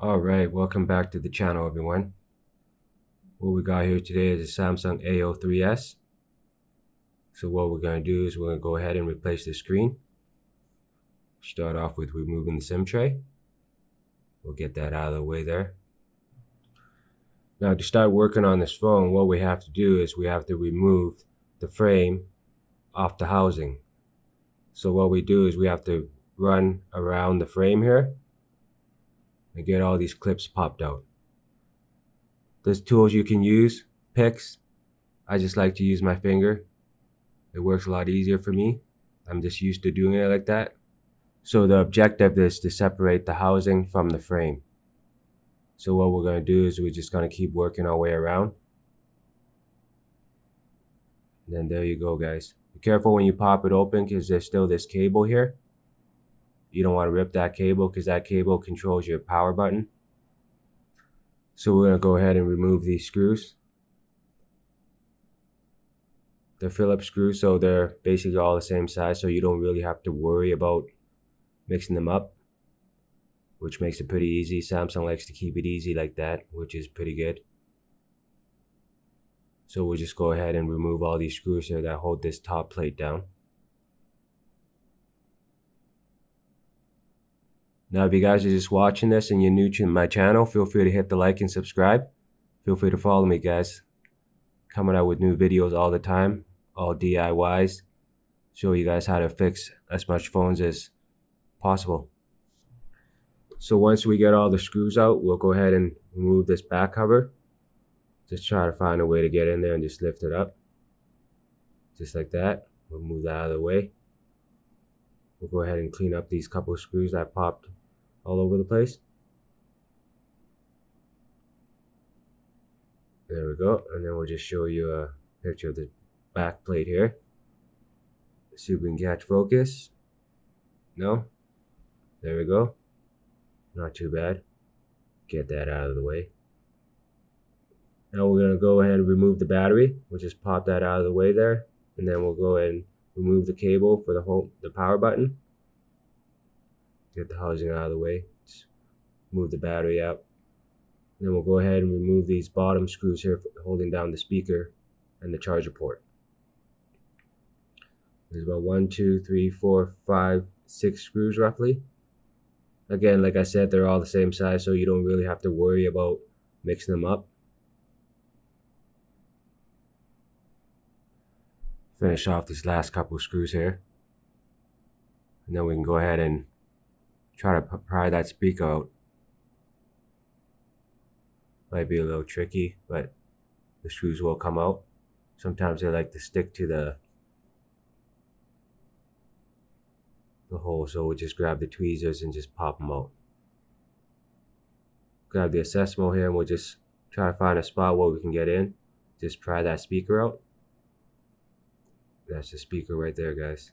Alright, welcome back to the channel, everyone. What we got here today is a Samsung A03s. So what we're going to do is we're going to go ahead and replace the screen. Start off with removing the SIM tray. We'll get that out of the way there. Now to start working on this phone, what we have to do is we have to remove the frame off the housing. So what we do is we have to run around the frame here and get all these clips popped out. There's tools you can use, picks. I just like to use my finger. It works a lot easier for me. I'm just used to doing it like that. So the objective is to separate the housing from the frame. So what we're going to do is we're just going to keep working our way around. And then there you go, guys. Be careful when you pop it open because there's still this cable here. You don't want to rip that cable because that cable controls your power button. So we're going to go ahead and remove these screws. They're Phillips screws, so they're basically all the same size, so you don't really have to worry about mixing them up, which makes it pretty easy. Samsung likes to keep it easy like that, which is pretty good. So we'll just go ahead and remove all these screws here that hold this top plate down. Now if you guys are just watching this and you're new to my channel, feel free to hit the like and subscribe. Feel free to follow me, guys. Coming out with new videos all the time, all DIYs. Show you guys how to fix as much phones as possible. So once we get all the screws out, we'll go ahead and remove this back cover. Just try to find a way to get in there and just lift it up. Just like that. We'll move that out of the way. We'll go ahead and clean up these couple of screws that popped all over the place. There we go. And then we'll just show you a picture of the back plate here. See if we can catch focus. No? There we go. Not too bad. Get that out of the way. Now we're going to go ahead and remove the battery. We'll just pop that out of the way there. And then we'll go ahead and remove the cable for the power button. Get the housing out of the way. Just move the battery out. And then we'll go ahead and remove these bottom screws here holding down the speaker and the charger port. There's about 1, 2, 3, 4, 5, 6 screws roughly. Again, like I said, they're all the same size, so you don't really have to worry about mixing them up. Finish off these last couple of screws here. And then we can go ahead and try to pry that speaker out. Might be a little tricky, but the screws will come out. Sometimes they like to stick to the hole, so we'll just grab the tweezers and just pop them out. Grab the Dissembly here and we'll just try to find a spot where we can get in. Just pry that speaker out. That's the speaker right there, guys.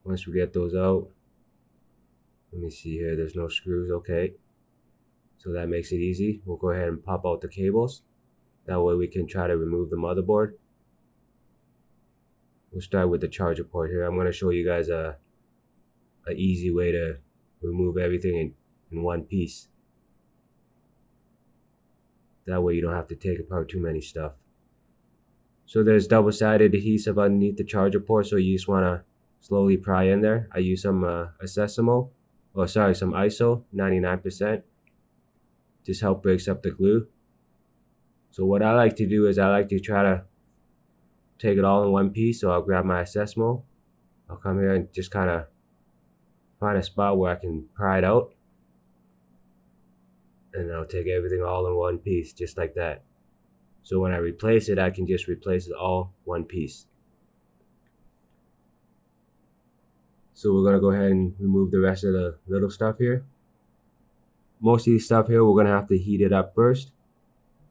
Once we get those out, let me see here, there's no screws, okay. So that makes it easy. We'll go ahead and pop out the cables. That way we can try to remove the motherboard. We'll start with the charger port here. I'm going to show you guys a easy way to remove everything in one piece. That way you don't have to take apart too many stuff. So there's double-sided adhesive underneath the charger port, so you just want to slowly pry in there. I use some some ISO 99%. Just help breaks up the glue. So what I like to do is I like to try to take it all in one piece. So I'll grab my Dissembly. I'll come here and just kind of find a spot where I can pry it out. And I'll take everything all in one piece, just like that. So when I replace it, I can just replace it all one piece. So we're going to go ahead and remove the rest of the little stuff here. Most of these stuff here, we're going to have to heat it up first.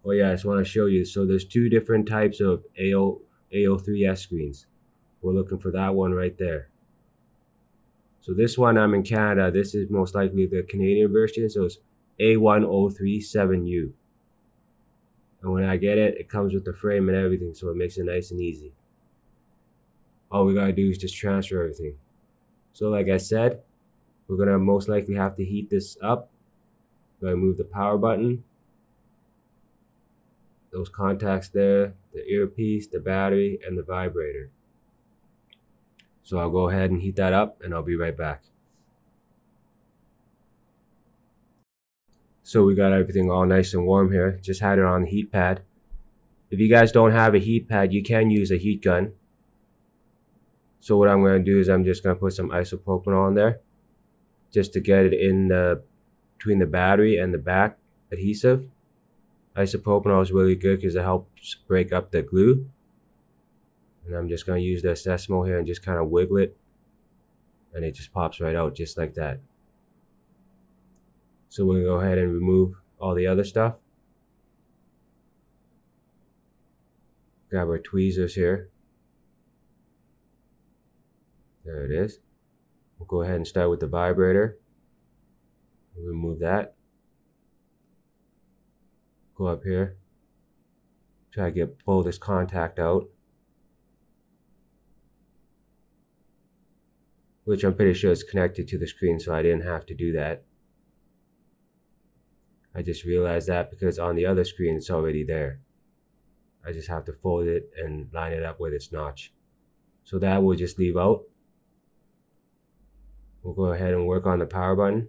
Oh yeah, I just want to show you. So there's two different types of A03s screens. We're looking for that one right there. So this one, I'm in Canada. This is most likely the Canadian version. So it's A1037U. And when I get it, it comes with the frame and everything. So it makes it nice and easy. All we got to do is just transfer everything. So like I said, we're gonna most likely have to heat this up. I'm gonna move the power button, those contacts there, the earpiece, the battery, and the vibrator. So I'll go ahead and heat that up and I'll be right back. So we got everything all nice and warm here. Just had it on the heat pad. If you guys don't have a heat pad, you can use a heat gun. So what I'm going to do is I'm just going to put some isopropanol in there just to get it in between the battery and the back adhesive. Isopropanol is really good because it helps break up the glue. And I'm just going to use the Dissembly here and just kind of wiggle it. And it just pops right out just like that. So we're going to go ahead and remove all the other stuff. Grab our tweezers here. There it is. We'll go ahead and start with the vibrator. Remove that. Go up here. Try to pull this contact out. Which I'm pretty sure is connected to the screen, so I didn't have to do that. I just realized that because on the other screen it's already there. I just have to fold it and line it up with its notch. So that we'll just leave out. We'll go ahead and work on the power button.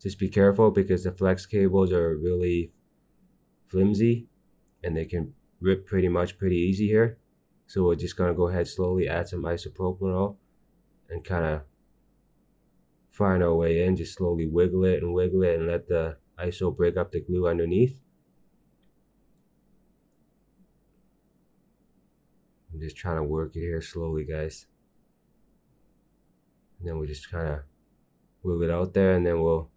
Just be careful because the flex cables are really flimsy and they can rip pretty easy here. So we're just going to go ahead slowly add some isopropanol and kind of find our way in. Just slowly wiggle it and let the iso break up the glue underneath. I'm just trying to work it here slowly, guys. And then we'll just kind of wiggle it out there, and then we'll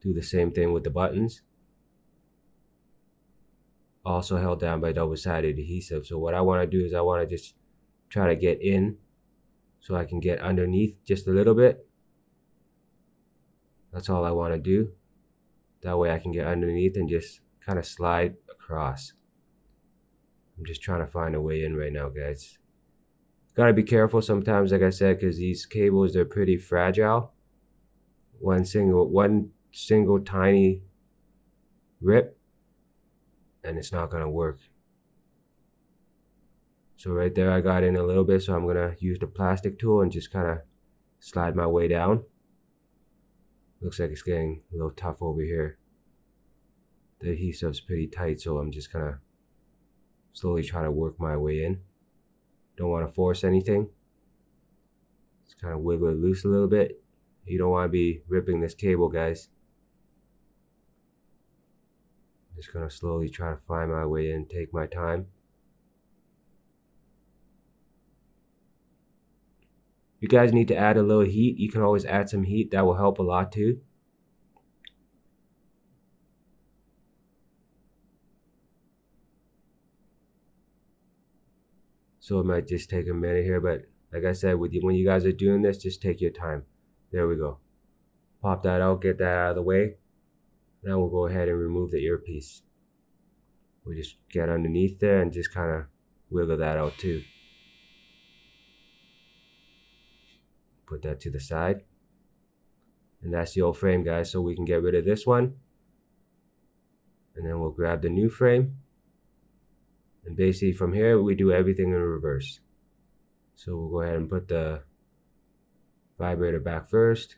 do the same thing with the buttons. Also held down by double-sided adhesive. So what I want to do is I want to just try to get in so I can get underneath just a little bit. That's all I want to do. That way I can get underneath and just kind of slide across. I'm just trying to find a way in right now, guys. Gotta be careful sometimes, like I said, because these cables, they're pretty fragile. One single tiny rip and it's not gonna work. So right there I got in a little bit, so I'm gonna use the plastic tool and just kind of slide my way down. Looks like it's getting a little tough over here. The adhesive's pretty tight, so I'm just gonna slowly try to work my way in. Don't want to force anything. Just kind of wiggle it loose a little bit. You don't want to be ripping this cable, guys. Just gonna slowly try to find my way in, take my time. If you guys need to add a little heat, you can always add some heat. That will help a lot too. So it might just take a minute here, but like I said, when you guys are doing this, just take your time. There we go. Pop that out, get that out of the way. Now we'll go ahead and remove the earpiece. We'll just get underneath there and just kind of wiggle that out too. Put that to the side. And that's the old frame, guys, so we can get rid of this one. And then we'll grab the new frame. And basically from here, we do everything in reverse. So we'll go ahead and put the vibrator back first.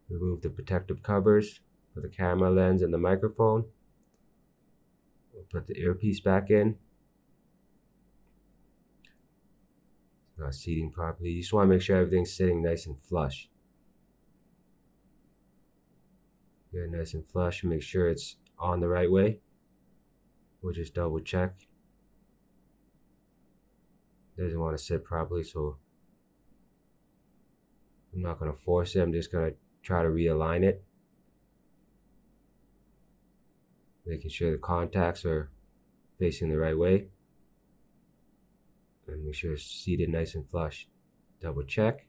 Remove the protective covers for the camera lens and the microphone. We'll put the earpiece back in. It's not seating properly. You just want to make sure everything's sitting nice and flush. Get it nice and flush and make sure it's on the right way. We'll just double check. Doesn't want to sit properly, so I'm not going to force it. I'm just going to try to realign it. Making sure the contacts are facing the right way. And make sure it's seated nice and flush. Double check.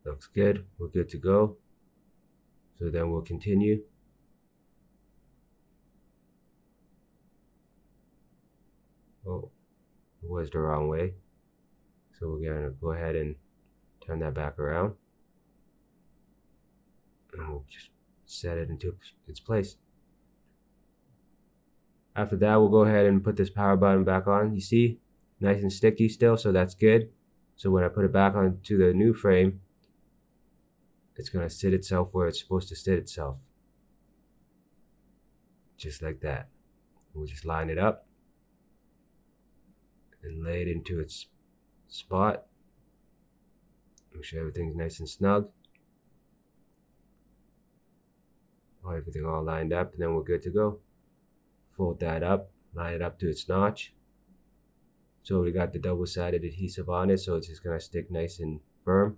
Looks good. We're good to go. So then we'll continue. Oh, It was the wrong way. So we're gonna go ahead and turn that back around. And we'll just set it into its place. After that, we'll go ahead and put this power button back on. You see, nice and sticky still, so that's good. So when I put it back onto the new frame, it's gonna sit itself where it's supposed to sit itself. Just like that. We'll just line it up and lay it into its spot. Make sure everything's nice and snug. Everything all lined up, and then we're good to go. Fold that up, line it up to its notch. So we got the double-sided adhesive on it, so it's just gonna stick nice and firm.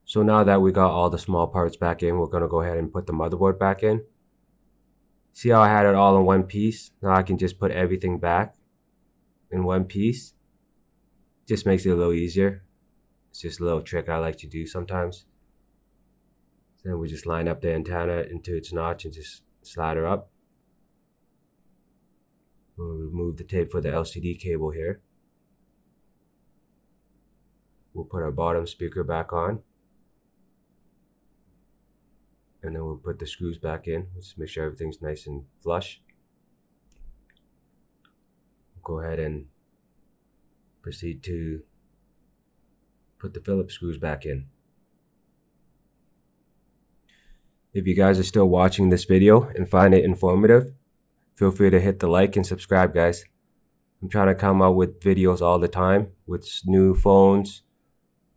So now that we got all the small parts back in, we're gonna go ahead and put the motherboard back in. See how I had it all in one piece? Now I can just put everything back in one piece. Just makes it a little easier. It's just a little trick I like to do sometimes. Then we just line up the antenna into its notch and just slide her up. We'll remove the tape for the LCD cable here. We'll put our bottom speaker back on. And then we'll put the screws back in. Just make sure everything's nice and flush. Go ahead and proceed to put the Phillips screws back in. If you guys are still watching this video and find it informative, feel free to hit the like and subscribe, guys. I'm trying to come out with videos all the time with new phones,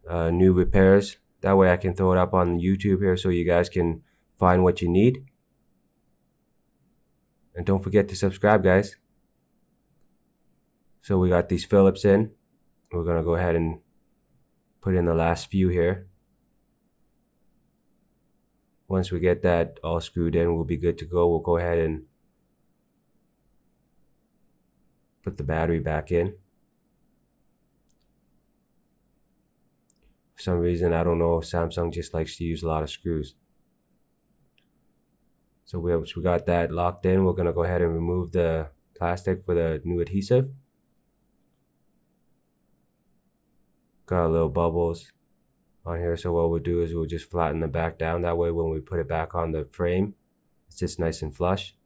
new repairs. That way I can throw it up on YouTube here so you guys can find what you need. And don't forget to subscribe, guys. So we got these Phillips in. We're gonna go ahead and put in the last few here. Once we get that all screwed in, we'll be good to go. We'll go ahead and put the battery back in. For some reason, I don't know, Samsung just likes to use a lot of screws. So once we got that locked in, we're gonna go ahead and remove the plastic for the new adhesive. Got a little bubbles on here, so what we'll do is we'll just flatten the back down. That way when we put it back on the frame, it's just nice and flush.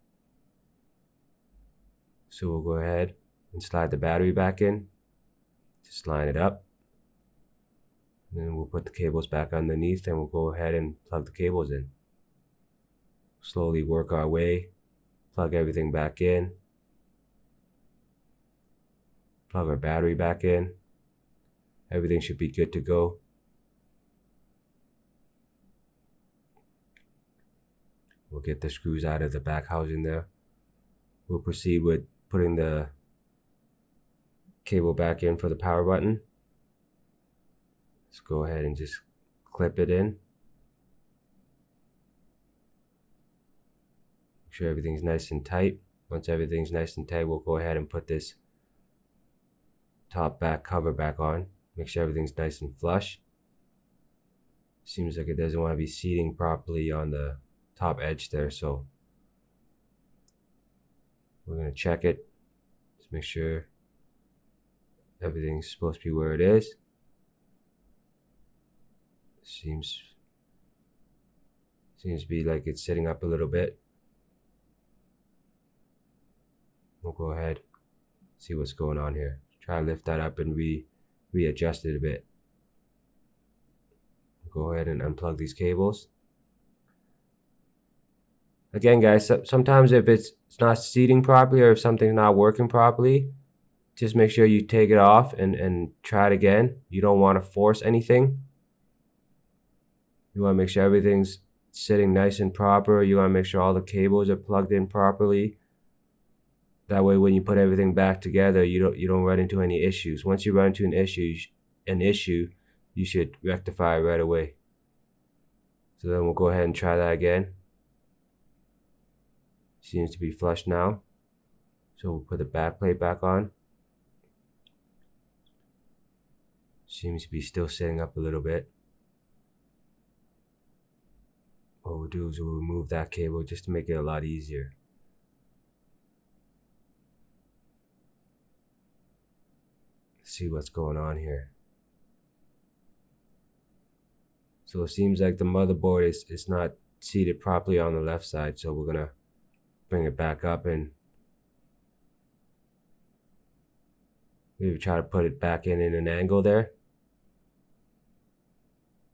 So we'll go ahead and slide the battery back in. Just line it up. And then we'll put the cables back underneath and we'll go ahead and plug the cables in. Slowly work our way, plug everything back in. Plug our battery back in. Everything should be good to go. We'll get the screws out of the back housing there. We'll proceed with putting the cable back in for the power button. Let's go ahead and just clip it in. Make sure everything's nice and tight. Once everything's nice and tight, we'll go ahead and put this top back cover back on. Make sure everything's nice and flush. Seems like it doesn't want to be seating properly on the top edge there, so we're going to check it. Just make sure everything's supposed to be where it is. Seems to be like it's sitting up a little bit. We'll go ahead, see what's going on here. Try to lift that up and readjust it a bit. Go ahead and unplug these cables. Again, guys, sometimes if it's not seating properly or if something's not working properly, just make sure you take it off and try it again. You don't want to force anything. You want to make sure everything's sitting nice and proper. You want to make sure all the cables are plugged in properly. That way when you put everything back together, you don't run into any issues. Once you run into an issue, you should rectify it right away. So then we'll go ahead and try that again. Seems to be flush now. So we'll put the back plate back on. Seems to be still sitting up a little bit. what we'll do is we'll remove that cable just to make it a lot easier. Let's see what's going on here. So it seems like the motherboard is not seated properly on the left side, so we're gonna bring it back up and maybe try to put it back in an angle there.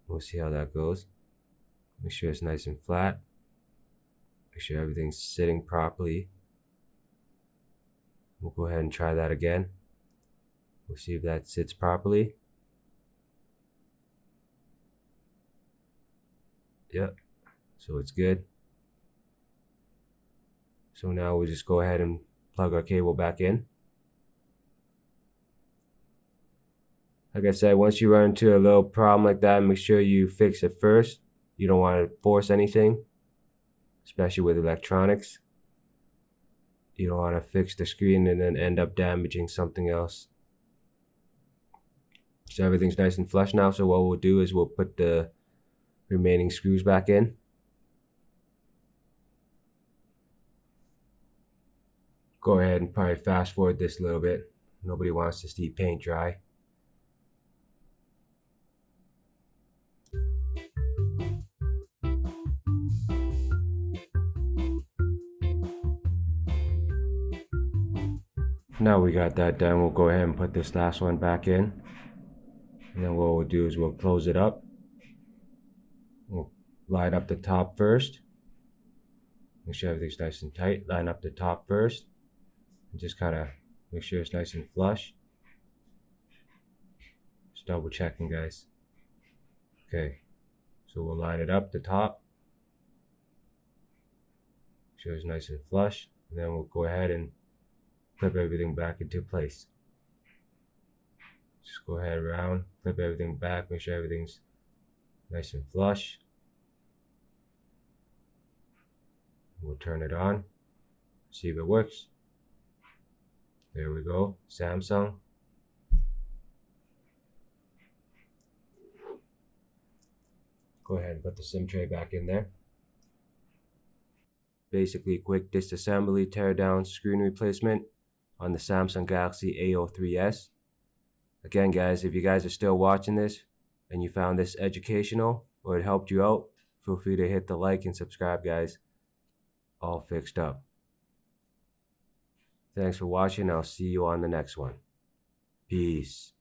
We'll see how that goes. Make sure it's nice and flat. Make sure everything's sitting properly. We'll go ahead and try that again. We'll see if that sits properly. Yep, so it's good. So now we'll just go ahead and plug our cable back in. Like I said, once you run into a little problem like that, make sure you fix it first. You don't want to force anything, especially with electronics. You don't want to fix the screen and then end up damaging something else. So everything's nice and flush now. So what we'll do is we'll put the remaining screws back in. Go ahead and probably fast forward this a little bit. Nobody wants to see paint dry. Now we got that done, we'll go ahead and put this last one back in. And then what we'll do is we'll close it up. We'll line up the top first. Make sure everything's nice and tight. Line up the top first. And just kind of make sure it's nice and flush. Just double checking, guys. Okay, so we'll line it up the top. Make sure it's nice and flush. And then we'll go ahead and clip everything back into place. Just go ahead around, clip everything back, make sure everything's nice and flush. We'll turn it on, see if it works. There we go, Samsung. Go ahead and put the SIM tray back in there. Basically, quick disassembly, teardown, screen replacement on the Samsung Galaxy A03s. Again, guys, if you guys are still watching this and you found this educational or it helped you out, feel free to hit the like and subscribe, guys. All fixed up. Thanks for watching. I'll see you on the next one. Peace.